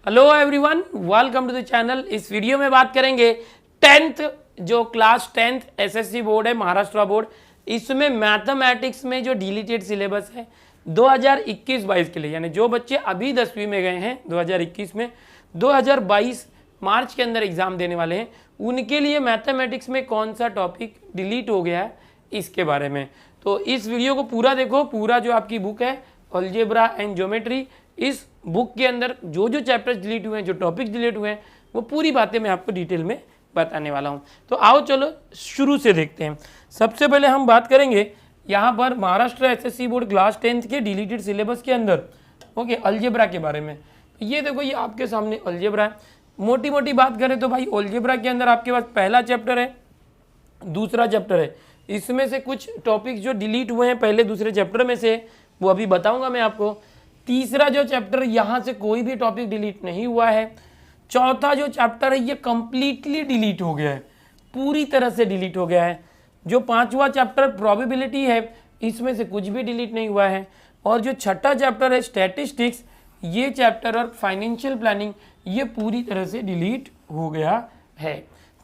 Hello everyone, welcome to the channel. इस video में बात करेंगे 10th जो क्लास 10th एसएससी बोर्ड है, महाराष्ट्र बोर्ड, इसमें मैथमेटिक्स में जो डिलीटेड सिलेबस है 2021-22 के लिए, यानी जो बच्चे अभी 10वीं में गए हैं 2021 में, 2022 मार्च के अंदर एग्जाम देने वाले हैं, उनके लिए मैथमेटिक्स में कौन सा टॉपिक डिलीट हो गया है इसके बारे में। तो इस वीडियो को पूरा देखो। पूरा जो आपकी बुक है अलजेब्रा एंड ज्योमेट्री, इस बुक के अंदर जो जो चैप्टर्स डिलीट हुए हैं, जो टॉपिक्स डिलीट हुए हैं, वो पूरी बातें मैं आपको डिटेल में बताने वाला हूं। तो आओ चलो शुरू से देखते हैं। सबसे पहले हम बात करेंगे यहाँ पर Maharashtra SSC board class 10th के डिलीटेड सिलेबस के अंदर अलजेब्रा के बारे में। ये देखो, ये आपके सामने अलजेब्रा है। मोटी मोटी बात करें तो भाई अलजेब्रा के अंदर आपके पास पहला चैप्टर है, दूसरा चैप्टर है। इसमें से कुछ टॉपिक्स जो डिलीट हुए हैं पहले दूसरे चैप्टर में से, वो अभी बताऊंगा मैं आपको। तीसरा जो चैप्टर, यहाँ से कोई भी टॉपिक डिलीट नहीं हुआ है। चौथा जो चैप्टर है ये कंप्लीटली डिलीट हो गया है, पूरी तरह से डिलीट हो गया है। जो पांचवा चैप्टर प्रोबेबिलिटी है, इसमें से कुछ भी डिलीट नहीं हुआ है। और जो छठा चैप्टर है स्टैटिस्टिक्स, ये चैप्टर और फाइनेंशियल प्लानिंग, ये पूरी तरह से डिलीट हो गया है।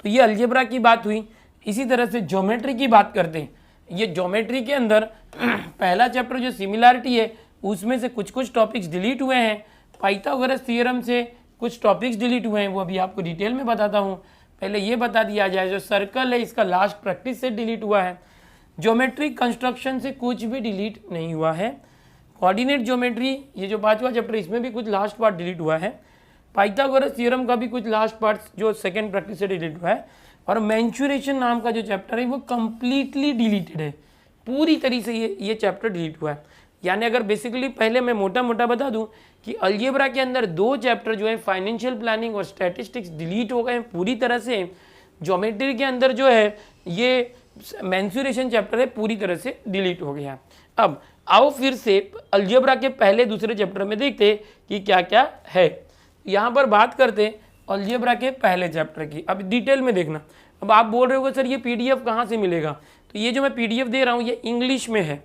तो ये अलजेब्रा की बात हुई। इसी तरह से ज्योमेट्री की बात करते हैं। ये ज्योमेट्री के अंदर पहला चैप्टर जो सिमिलैरिटी है, उसमें से कुछ कुछ टॉपिक्स डिलीट हुए हैं। पाइथागोरस थ्योरम से कुछ टॉपिक्स डिलीट हुए हैं, वो अभी आपको डिटेल में बताता हूँ। पहले ये बता दिया जाए, जो सर्कल है इसका लास्ट प्रैक्टिस से डिलीट हुआ है। ज्योमेट्रिक कंस्ट्रक्शन से कुछ भी डिलीट नहीं हुआ है। कोऑर्डिनेट ज्योमेट्री, ये जो पांचवा चैप्टर, इसमें भी कुछ लास्ट पार्ट डिलीट हुआ है। पाइथागोरस थ्योरम का भी कुछ लास्ट पार्ट जो सेकेंड प्रैक्टिस से डिलीट हुआ है। और मेंसुरेशन नाम का जो चैप्टर है वो कंप्लीटली डिलीटेड है, पूरी तरीके से ये चैप्टर डिलीट हुआ है। यानी अगर बेसिकली पहले मैं मोटा मोटा बता दूं कि अलजेब्रा के अंदर दो चैप्टर जो है फाइनेंशियल प्लानिंग और स्टैटिस्टिक्स डिलीट हो गए हैं पूरी तरह से। ज्योमेट्री के अंदर जो है ये मेंसुरेशन चैप्टर है, पूरी तरह से डिलीट हो गया। अब आओ फिर से अलजेब्रा के पहले दूसरे चैप्टर में देखते कि क्या क्या है। यहाँ पर बात करते अलजेब्रा के पहले चैप्टर की। अब डिटेल में देखना। अब आप बोल रहे हो सर ये पीडीएफ कहाँ से मिलेगा? तो ये जो मैं पीडीएफ दे रहा हूँ ये इंग्लिश में है।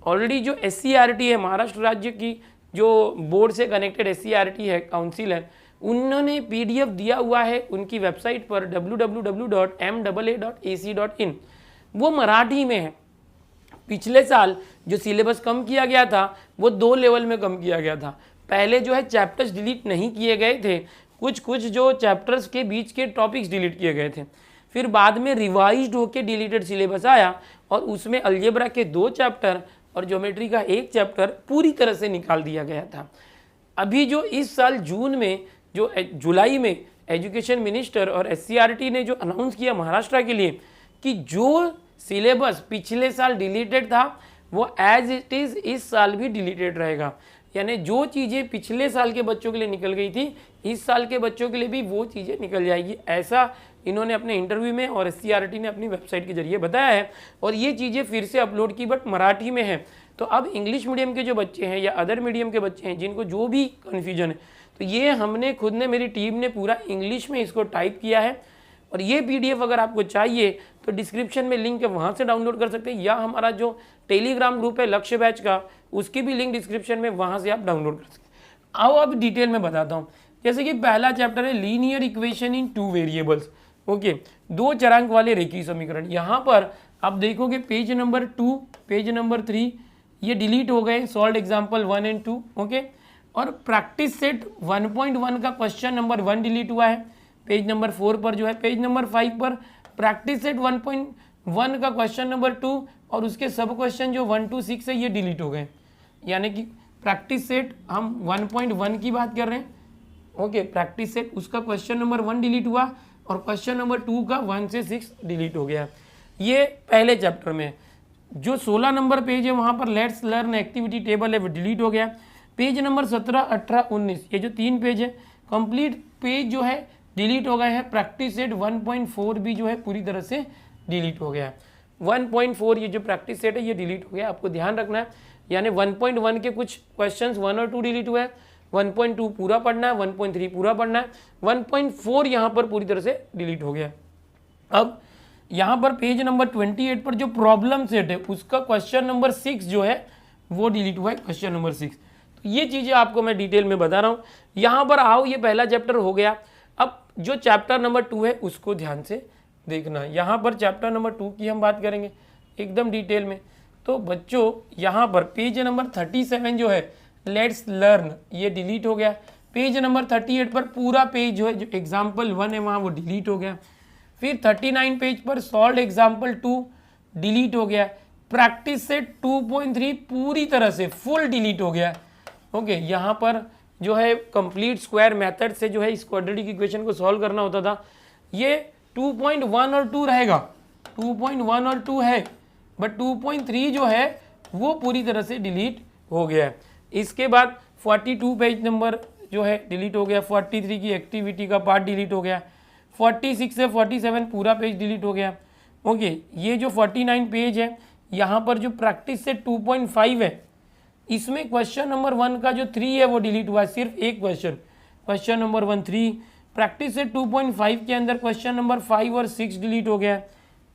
ऑलरेडी जो एससीईआरटी है, महाराष्ट्र राज्य की जो बोर्ड से कनेक्टेड एससीईआरटी है, काउंसिल है, उन्होंने पीडीएफ दिया हुआ है उनकी वेबसाइट पर www.maa.ac.in। वो मराठी में है। पिछले साल जो सिलेबस कम किया गया था वो 2 लेवल में कम किया गया था। पहले जो है चैप्टर्स डिलीट नहीं किए गए थे, कुछ जो चैप्टर्स के बीच के टॉपिक्स डिलीट किए गए थे। फिर बाद में रिवाइज्ड होकर डिलीटेड सिलेबस आया और उसमें अलजेब्रा के 2 चैप्टर और ज्योमेट्री का 1 चैप्टर पूरी तरह से निकाल दिया गया था। अभी जो इस साल जून में, जो जुलाई में एजुकेशन मिनिस्टर और एससीईआरटी ने जो अनाउंस किया महाराष्ट्र के लिए कि जो सिलेबस पिछले साल डिलीटेड था वो एज इट इज़ इस साल भी डिलीटेड रहेगा। यानी जो चीज़ें पिछले साल के बच्चों के लिए निकल गई थी, इस साल के बच्चों के लिए भी वो चीज़ें निकल जाएगी। ऐसा इन्होंने अपने इंटरव्यू में और एससीईआरटी ने अपनी वेबसाइट के जरिए बताया है। और ये चीज़ें फिर से अपलोड की, बट मराठी में है। तो अब इंग्लिश मीडियम के जो बच्चे हैं या अदर मीडियम के बच्चे हैं जिनको जो भी कन्फ्यूजन है, तो ये हमने खुद ने, मेरी टीम ने पूरा इंग्लिश में इसको टाइप किया है। और ये पीडीएफ अगर आपको चाहिए तो डिस्क्रिप्शन में लिंक है, वहाँ से डाउनलोड कर सकते हैं, या हमारा जो टेलीग्राम ग्रुप है लक्ष्य बैच का, उसकी भी लिंक डिस्क्रिप्शन में, वहाँ से आप डाउनलोड कर सकते हैं। आओ अब डिटेल में बताता हूँ। जैसे कि पहला चैप्टर है linear equation in 2 variables. Okay, 2 चरांक वाले रेखीय समीकरण। यहाँ पर आप देखोगे पेज नंबर 2, पेज नंबर 3 ये डिलीट हो गए, सॉल्व एग्जाम्पल 1 एंड 2। ओके, और प्रैक्टिस सेट 1.1 का क्वेश्चन नंबर 1 डिलीट हुआ है पेज नंबर 4 पर जो है। पेज नंबर 5 पर प्रैक्टिस सेट 1.1 का क्वेश्चन नंबर 2 और उसके सब क्वेश्चन जो 1 to 6 है ये डिलीट हो गए। यानी कि प्रैक्टिस सेट हम 1.1 की बात कर रहे हैं। ओके, प्रैक्टिस सेट उसका क्वेश्चन नंबर 1 डिलीट हुआ और क्वेश्चन नंबर 2 का 1 से 6 डिलीट हो गया। ये पहले चैप्टर में। जो 16 नंबर पेज है वहाँ पर लेट्स लर्न एक्टिविटी टेबल है, वो डिलीट हो गया। पेज नंबर 17, 18, 19 ये जो 3 पेज है, कंप्लीट पेज जो है डिलीट हो गए हैं। प्रैक्टिस सेट 1.4 भी जो है पूरी तरह से डिलीट हो गया है। 1.4 ये जो प्रैक्टिस सेट है ये डिलीट हो गया, आपको ध्यान रखना है। यानी 1.1 के कुछ क्वेश्चंस 1 और 2 डिलीट हुए हैं, 1.2 पूरा पढ़ना है, 1.3 पूरा पढ़ना है, 1.4 यहाँ पर पूरी तरह से डिलीट हो गया। अब यहाँ पर पेज नंबर 28 पर जो प्रॉब्लम सेट है उसका क्वेश्चन नंबर 6 जो है वो डिलीट हुआ है, क्वेश्चन नंबर 6। तो ये चीज़ें आपको मैं डिटेल में बता रहा हूँ। यहाँ पर आओ, ये पहला चैप्टर हो गया। अब जो चैप्टर नंबर 2 है उसको ध्यान से देखना। यहाँ पर चैप्टर नंबर 2 की हम बात करेंगे एकदम डिटेल में। तो बच्चों यहाँ पर पेज नंबर 37 जो है लेट्स लर्न, ये डिलीट हो गया। पेज नंबर 38 पर पूरा पेज जो है जो एग्जाम्पल 1 है वहाँ वो डिलीट हो गया। फिर 39 पेज पर सॉल्व एग्जाम्पल 2 डिलीट हो गया। प्रैक्टिस सेट 2.3 पूरी तरह से फुल डिलीट हो गया। ओके, यहाँ पर जो है कंप्लीट स्क्वायर मेथड से जो है इस क्वाड्रेटिक इक्वेशन को सॉल्व करना होता था, ये 2.1 और 2 रहेगा। 2.1 और 2 है, बट 2.3 जो है वो पूरी तरह से डिलीट हो गया है। इसके बाद 42 पेज नंबर जो है डिलीट हो गया। 43 की एक्टिविटी का पार्ट डिलीट हो गया। 46 से 47 पूरा पेज डिलीट हो गया। ओके, ये जो 49 पेज है यहाँ पर जो प्रैक्टिस से 2.5 है, इसमें क्वेश्चन नंबर 1 का जो 3 है वो डिलीट हुआ है, सिर्फ एक क्वेश्चन नंबर 1 3। प्रैक्टिस से 2.5 के अंदर क्वेश्चन नंबर 5 और 6 डिलीट हो गया है,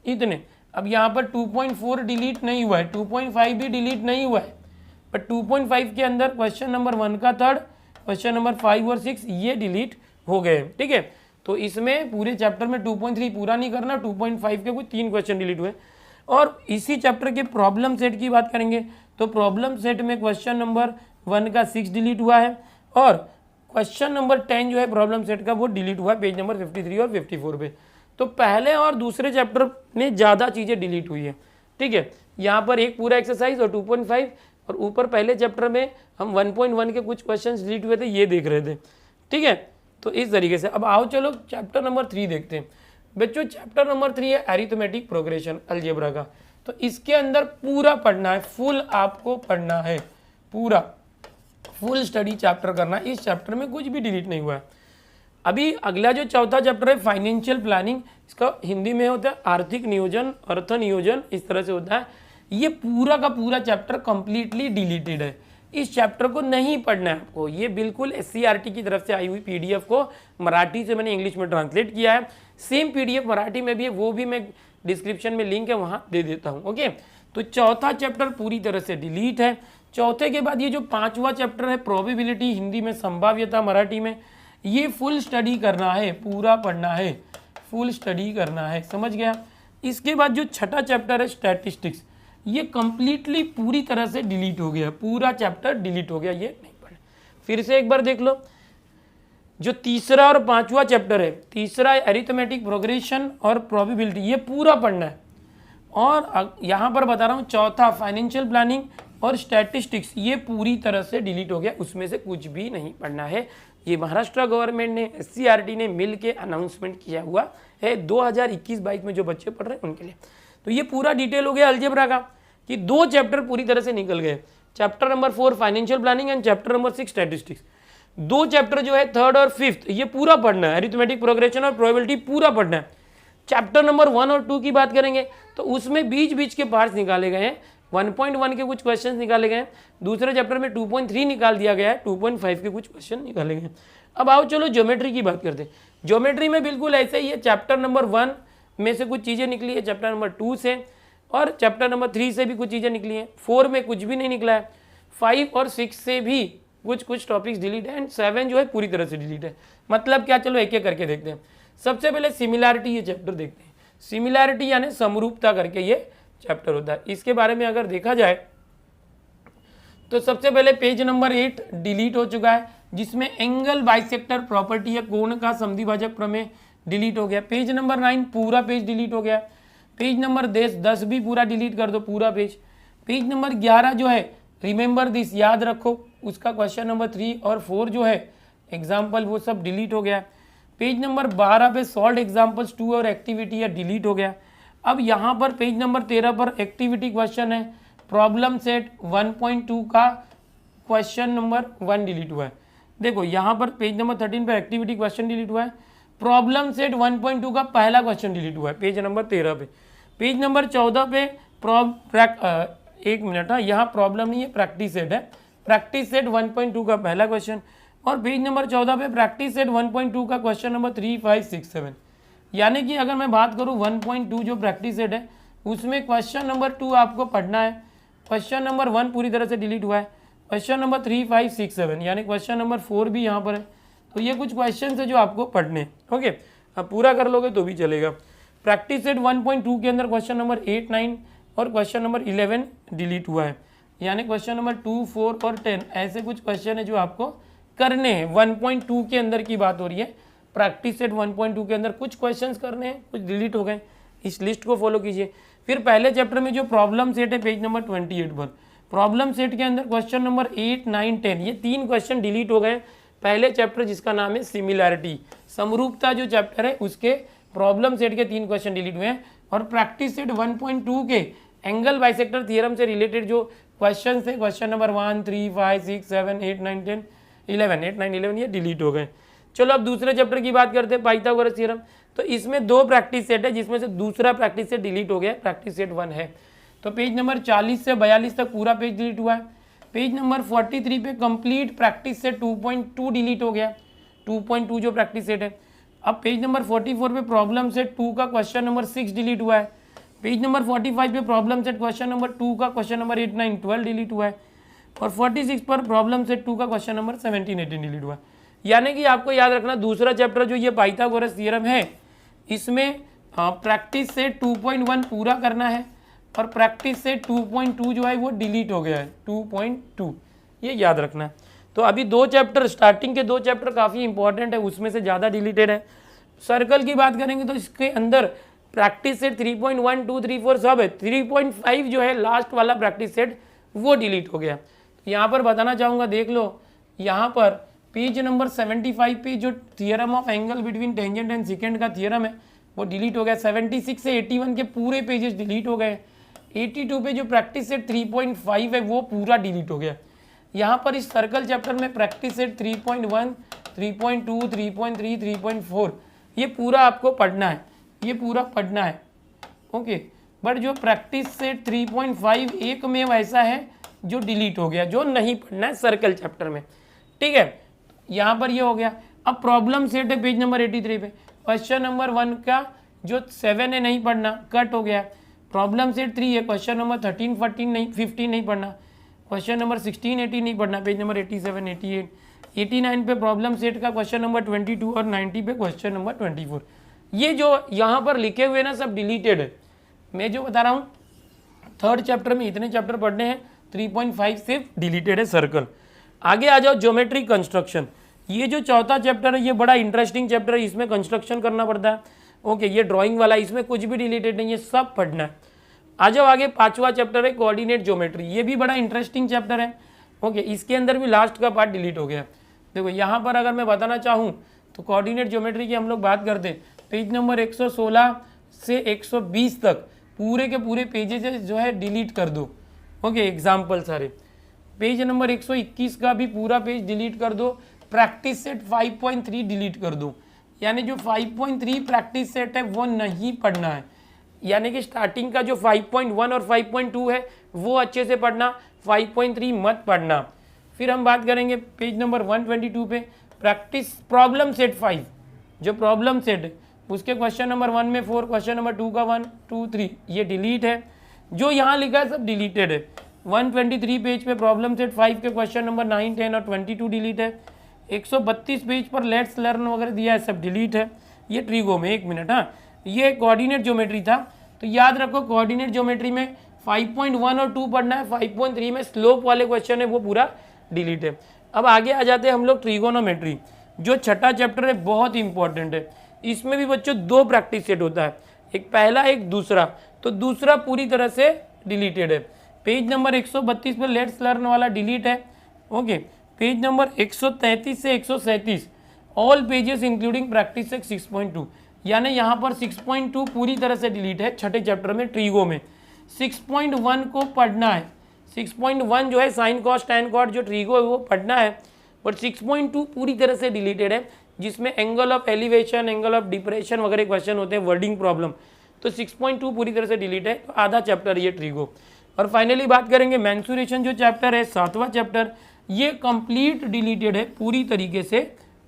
इतने। अब यहाँ पर 2.4 डिलीट नहीं हुआ है, 2.5 भी डिलीट नहीं हुआ है, बट 2.5 के अंदर क्वेश्चन नंबर 1 का 3rd, क्वेश्चन नंबर 5 और 6 ये डिलीट हो गए। ठीक है, तो इसमें पूरे चैप्टर में 2.3 पूरा नहीं करना, 2.5 के कुछ 3 क्वेश्चन डिलीट हुए। और इसी चैप्टर के प्रॉब्लम सेट की बात करेंगे तो प्रॉब्लम सेट में क्वेश्चन नंबर 1 का 6 डिलीट हुआ है और क्वेश्चन नंबर 10 जो है प्रॉब्लम सेट का वो डिलीट हुआ पेज नंबर 53 और 54 पे। तो पहले और दूसरे चैप्टर में ज़्यादा चीज़ें डिलीट हुई है। ठीक है, यहाँ पर एक पूरा एक्सरसाइज और 2.5 और ऊपर पहले चैप्टर में हम 1.1 के कुछ क्वेश्चन डिलीट हुए थे, ये देख रहे थे। ठीक है, तो इस तरीके से अब आओ चलो चैप्टर नंबर 3 देखते हैं। बच्चों चैप्टर नंबर 3 है अरिथमेटिक प्रोग्रेशन अलजेब्रा का। तो इसके अंदर पूरा पढ़ना है, फुल आपको पढ़ना है, पूरा फुल स्टडी चैप्टर करना है। इस चैप्टर में कुछ भी डिलीट नहीं हुआ है। अभी अगला जो चौथा चैप्टर है फाइनेंशियल प्लानिंग, इसका हिंदी में होता है आर्थिक नियोजन, अर्थ नियोजन, इस तरह से होता है। ये पूरा का पूरा चैप्टर कंप्लीटली डिलीटेड है, इस चैप्टर को नहीं पढ़ना है आपको। ये बिल्कुल SCERT की तरफ से आई हुई PDF को मराठी से मैंने इंग्लिश में ट्रांसलेट किया है। सेम PDF मराठी में भी है, वो भी मैं डिस्क्रिप्शन में लिंक है वहाँ दे देता हूँ। ओके, तो चौथा चैप्टर पूरी तरह से डिलीट है। चौथे के बाद ये जो 5वां चैप्टर है प्रोबेबिलिटी, हिंदी में संभाव्यता, मराठी में, ये फुल स्टडी करना है, पूरा पढ़ना है, फुल स्टडी करना है, समझ गया। इसके बाद जो छठा चैप्टर है स्टैटिस्टिक्स, ये कंप्लीटली पूरी तरह से डिलीट हो गया, पूरा चैप्टर डिलीट हो गया, ये नहीं पढ़ना। फिर से एक बार देख लो, जो तीसरा और 5वां चैप्टर है, तीसरा अरिथमेटिक प्रोग्रेशन और प्रोबेबिलिटी, ये पूरा पढ़ना है। और यहाँ पर बता रहा हूँ चौथा फाइनेंशियल प्लानिंग और स्टैटिस्टिक्स, ये पूरी तरह से डिलीट हो गया, उसमें से कुछ भी नहीं पढ़ना है। ये महाराष्ट्र गवर्नमेंट ने SCERT ने मिल के अनाउंसमेंट किया हुआ है 2021-22 में जो बच्चे पढ़ रहे हैं उनके लिए। तो ये पूरा डिटेल हो गया अलजेब्रा का कि 2 चैप्टर पूरी तरह से निकल गए, chapter number 4 financial planning and chapter number 6 statistics. 2 chapter जो है 3rd और 5th ये पूरा पढ़ना है, अरिथमेटिक प्रोग्रेशन और प्रोबेबिलिटी पूरा पढ़ना है। चैप्टर नंबर 1 और 2 की बात करेंगे तो उसमें बीच बीच के पार्ट्स निकाले गए हैं, 1.1 के कुछ क्वेश्चन निकाले गए हैं, दूसरे चैप्टर में 2.3 निकाल दिया गया है, 2.5 के कुछ क्वेश्चन निकाले गए हैं। अब आओ चलो ज्योमेट्री की बात करते हैं। ज्योमेट्री में बिल्कुल ऐसे ही है, चैप्टर नंबर 1 में से कुछ चीज़ें निकली है, चैप्टर नंबर 2 से, और चैप्टर नंबर 3 से भी कुछ चीज़ें निकली हैं, 4 में कुछ भी नहीं निकला है, 5 और 6 से भी कुछ टॉपिक्स डिलीट है, एंड 7 जो है पूरी तरह से डिलीट है। मतलब क्या, चलो एक एक करके देखते हैं। सबसे पहले सिमिलैरिटी, ये चैप्टर देखते हैं। सिमिलैरिटी यानी समरूपता करके ये चैप्टर होता है। इसके बारे में अगर देखा जाए तो सबसे पहले पेज नंबर 8 डिलीट हो चुका है, जिसमें एंगल बाइसेक्टर प्रॉपर्टी है, कोण का समद्विभाजक प्रमेय डिलीट हो गया। पेज नंबर 9 पूरा पेज डिलीट हो गया। पेज नंबर 10 भी पूरा डिलीट कर दो, पूरा पेज। पेज नंबर 11 जो है रिमेंबर दिस, याद रखो, उसका क्वेश्चन नंबर 3 और 4 जो है एग्जाम्पल वो सब डिलीट हो गया। पेज नंबर 12 पे सॉल्व एग्जाम्पल्स 2 और एक्टिविटी है, डिलीट हो गया। अब यहाँ पर पेज नंबर 13 पर एक्टिविटी क्वेश्चन है, प्रॉब्लम सेट 1.2 का क्वेश्चन नंबर 1 डिलीट हुआ है। देखो यहाँ पर पेज नंबर 13 पर एक्टिविटी क्वेश्चन डिलीट हुआ है, प्रॉब्लम सेट 1.2 का पहला क्वेश्चन डिलीट हुआ है पेज नंबर 13 पे। पेज नंबर 14 पे एक मिनट, हाँ यहाँ प्रॉब्लम नहीं है, प्रैक्टिस सेट है, प्रैक्टिस सेट 1.2 का पहला क्वेश्चन, और पेज नंबर 14 पे प्रैक्टिस सेट 1.2 का क्वेश्चन नंबर 3, 5, 6, 7। यानी कि अगर मैं बात करूँ 1.2 जो प्रैक्टिस सेट है उसमें क्वेश्चन नंबर 2 आपको पढ़ना है, क्वेश्चन नंबर 1 पूरी तरह से डिलीट हुआ है, क्वेश्चन नंबर 3, 5, 6, 7 यानी क्वेश्चन नंबर 4 भी यहाँ पर है। तो ये कुछ क्वेश्चन है जो आपको पढ़ने, ओके, अब पूरा कर लोगे तो भी चलेगा। प्रैक्टिस सेट 1.2 के अंदर क्वेश्चन नंबर 8, 9 और क्वेश्चन नंबर 11 डिलीट हुआ है, यानी क्वेश्चन नंबर 2, 4 और 10 ऐसे कुछ क्वेश्चन है जो आपको करने हैं। 1.2 के अंदर की बात हो रही है, प्रैक्टिस सेट 1.2 के अंदर कुछ क्वेश्चंस करने हैं, कुछ डिलीट हो गए। इस लिस्ट को फॉलो कीजिए। फिर पहले चैप्टर में जो प्रॉब्लम सेट है पेज नंबर 28 पर, प्रॉब्लम सेट के अंदर क्वेश्चन नंबर 8, 9, 10 ये 3 क्वेश्चन डिलीट हो गए पहले चैप्टर जिसका नाम है सिमिलैरिटी, समरूपता जो चैप्टर है उसके प्रॉब्लम सेट के 3 क्वेश्चन डिलीट हुए हैं। और प्रैक्टिस सेट 1.2 के एंगल बाइसेक्टर थ्योरम से रिलेटेड जो क्वेश्चन थे, क्वेश्चन नंबर 1, 3, 5, 6, 7, 8, 9, 10, 11, 8, 9, 11 ये डिलीट हो गए। चलो अब दूसरे चैप्टर की बात करते हैं, पाइथागोरस थ्योरम। तो इसमें 2 प्रैक्टिस सेट है जिसमें से दूसरा प्रैक्टिस सेट डिलीट हो गया, प्रैक्टिस सेट 1 है। तो पेज नंबर 40 से 42 तक पूरा पेज डिलीट हुआ है। पेज नंबर 43 पे कंप्लीट प्रैक्टिस सेट 2.2 डिलीट हो गया, 2.2 जो प्रैक्टिस सेट है। अब पेज नंबर 44 पे प्रॉब्लम सेट 2 का क्वेश्चन नंबर 6 डिलीट हुआ है। पेज नंबर 45 पे प्रॉब्लम सेट क्वेश्चन नंबर 2 का क्वेश्चन नंबर 8, 9, 12 डिलीट हुआ है। और 46 पर प्रॉब्लम सेट 2 का क्वेश्चन नंबर 17, 18 डिलीट हुआ है। यानी कि आपको याद रखना दूसरा चैप्टर जो ये पाइथागोरस थ्योरम है इसमें प्रैक्टिस सेट 2.1 पूरा करना है और प्रैक्टिस सेट 2.2 जो है वो डिलीट हो गया है, 2.2 ये याद रखना है। तो अभी 2 चैप्टर, स्टार्टिंग के 2 चैप्टर काफ़ी इंपॉर्टेंट है, उसमें से ज़्यादा डिलीटेड है। सर्कल की बात करेंगे तो इसके अंदर प्रैक्टिस सेट 3.1, 2, 3, 4 सब है। 3.5 जो है लास्ट वाला प्रैक्टिस सेट वो डिलीट हो गया। तो यहाँ पर बताना चाहूँगा, देख लो यहाँ पर पेज नंबर 75 पे जो theorem of angle between tangent and second का थियरम है वो डिलीट हो गया। 76 से 81 के पूरे पेजेस डिलीट हो गए। 82 पे जो प्रैक्टिस सेट 3.5 है वो पूरा डिलीट हो गया। यहाँ पर इस सर्कल चैप्टर में प्रैक्टिस सेट 3.1, 3.2, 3.3, 3.4 ये पूरा आपको पढ़ना है, ये पूरा पढ़ना है, ओके। बट जो प्रैक्टिस सेट 3.5 एक में वैसा है जो डिलीट हो गया, जो नहीं पढ़ना है सर्कल चैप्टर में, ठीक है। यहाँ पर ये हो गया। अब प्रॉब्लम सेट है पेज नंबर 83 पे, क्वेश्चन नंबर 1 का जो 7 है नहीं पढ़ना, कट हो गया। प्रॉब्लम सेट 3 है, क्वेश्चन नंबर 13, 14 नहीं, 15 नहीं पढ़ना, क्वेश्चन नंबर 16, 18 नहीं पढ़ना, पेज नंबर 87, 88, 89 पे प्रॉब्लम सेट का क्वेश्चन नंबर 22 और 90 पे क्वेश्चन नंबर 24। ये जो यहाँ पर लिखे हुए ना सब डिलीटेड है। मैं जो बता रहा हूँ 3rd चैप्टर में इतने चैप्टर पढ़ने हैं, 3.5 सिर्फ डिलीटेड है सर्कल। आगे आ जाओ ज्योमेट्री कंस्ट्रक्शन, ये जो 4था चैप्टर है ये बड़ा इंटरेस्टिंग चैप्टर है, इसमें कंस्ट्रक्शन करना पड़ता है, ओके। ये ड्राइंग वाला, इसमें कुछ भी डिलीटेड नहीं है, सब पढ़ना है। आ जाओ आगे 5वां चैप्टर है कोऑर्डिनेट ज्योमेट्री, ये भी बड़ा इंटरेस्टिंग चैप्टर है, ओके। इसके अंदर भी लास्ट का पार्ट डिलीट हो गया। देखो यहाँ पर अगर मैं बताना चाहूँ तो कोऑर्डिनेट ज्योमेट्री की हम लोग बात करते हैं, पेज नंबर 116 से 120 तक पूरे के पूरे पेजेस जो है डिलीट कर दो, ओके। एग्जाम्पल सारे, पेज नंबर 121 का भी पूरा पेज डिलीट कर दो। प्रैक्टिस सेट 5.3 डिलीट कर दो, यानी जो 5.3 प्रैक्टिस सेट है वो नहीं पढ़ना है, यानी कि स्टार्टिंग का जो 5.1 और 5.2 है वो अच्छे से पढ़ना, 5.3 मत पढ़ना। फिर हम बात करेंगे पेज नंबर 122 पे प्रैक्टिस प्रॉब्लम सेट 5, जो प्रॉब्लम सेट है उसके क्वेश्चन नंबर 1 में 4, क्वेश्चन नंबर 2 का 1, 2, 3 ये डिलीट है। जो यहाँ लिखा है सब डिलीटेड है। 123 पेज पे प्रॉब्लम सेट 5 के क्वेश्चन नंबर 9, 10 और 22 डिलीट है। 132 पेज पर लेट्स लर्न वगैरह दिया है, सब डिलीट है। ये ट्रिगो में, 1 मिनट, हाँ, ये कोऑर्डिनेट ज्योमेट्री था, तो याद रखो कोऑर्डिनेट ज्योमेट्री में 5.1 और 2 पढ़ना है, 5.3 में स्लोप वाले क्वेश्चन है वो पूरा डिलीट है। अब आगे आ जाते हैं हम लोग ट्रिगोनोमेट्री, जो 6ठा चैप्टर है, बहुत इंपॉर्टेंट है। इसमें भी बच्चों 2 प्रैक्टिस सेट होता है, एक पहला एक दूसरा, तो दूसरा पूरी तरह से डिलीटेड है। पेज नंबर 132 पर लेट्स लर्न वाला डिलीट है, ओके। पेज नंबर 133 से 137 all pages including practice set 6.2, यानी यहाँ पर 6.2 पूरी तरह से डिलीट है 6ठे चैप्टर में ट्रिगो में। 6.1 को पढ़ना है, 6.1 जो है साइन कॉस टैन कॉट जो ट्रिगो है वो पढ़ना है, बट 6.2 पूरी तरह से डिलीटेड है, जिसमें angle of elevation, angle of depression वगैरह क्वेश्चन होते हैं, वर्डिंग प्रॉब्लम, तो 6.2 पूरी तरह से डिलीट है, तो आधा चैप्टर ये ट्रिगो। और फाइनली बात करेंगे मेंसुरेशन जो चैप्टर है 7वां चैप्टर, ये कंप्लीट डिलीटेड है, पूरी तरीके से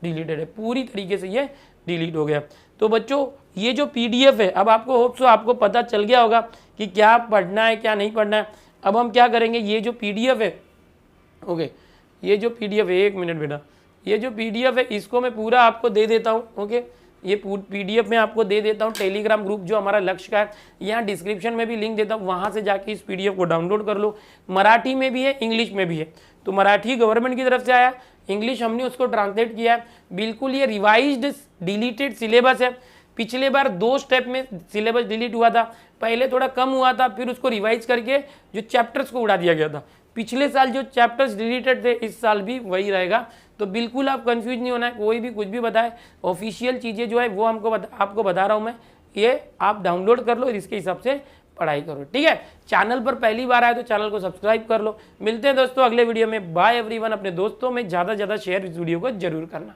डिलीटेड है, पूरी तरीके से ये डिलीट हो गया। तो बच्चों ये जो PDF है, अब आपको होप सो आपको पता चल गया होगा कि क्या पढ़ना है क्या नहीं पढ़ना है। अब हम क्या करेंगे, ये जो PDF है ओके ये जो PDF है, एक मिनट बेटा, ये जो PDF है इसको मैं पूरा आपको दे देता हूँ। ओके ये PDF में आपको दे देता हूँ। टेलीग्राम ग्रुप जो हमारा लक्ष्य का है, यहाँ डिस्क्रिप्शन में भी लिंक देता हूँ, वहाँ से जाके इस PDF को डाउनलोड कर लो। मराठी में भी है, इंग्लिश में भी है। तो मराठी गवर्नमेंट की तरफ से आया, इंग्लिश हमने उसको ट्रांसलेट किया है। बिल्कुल ये रिवाइज्ड डिलीटेड सिलेबस है। पिछले बार 2 स्टेप में सिलेबस डिलीट हुआ था, पहले थोड़ा कम हुआ था, फिर उसको रिवाइज करके जो चैप्टर्स को उड़ा दिया गया था। पिछले साल जो चैप्टर्स डिलीटेड थे, इस साल भी वही रहेगा। तो बिल्कुल आप कंफ्यूज नहीं होना है, कोई भी कुछ भी बताए, ऑफिशियल चीज़ें जो है वो आपको बता रहा हूँ मैं, ये आप डाउनलोड कर लो, इसके हिसाब से पढ़ाई करो। ठीक है, चैनल पर पहली बार आए तो चैनल को सब्सक्राइब कर लो। मिलते हैं दोस्तों अगले वीडियो में। Bye everyone. अपने दोस्तों में ज़्यादा से ज़्यादा शेयर इस वीडियो को जरूर करना।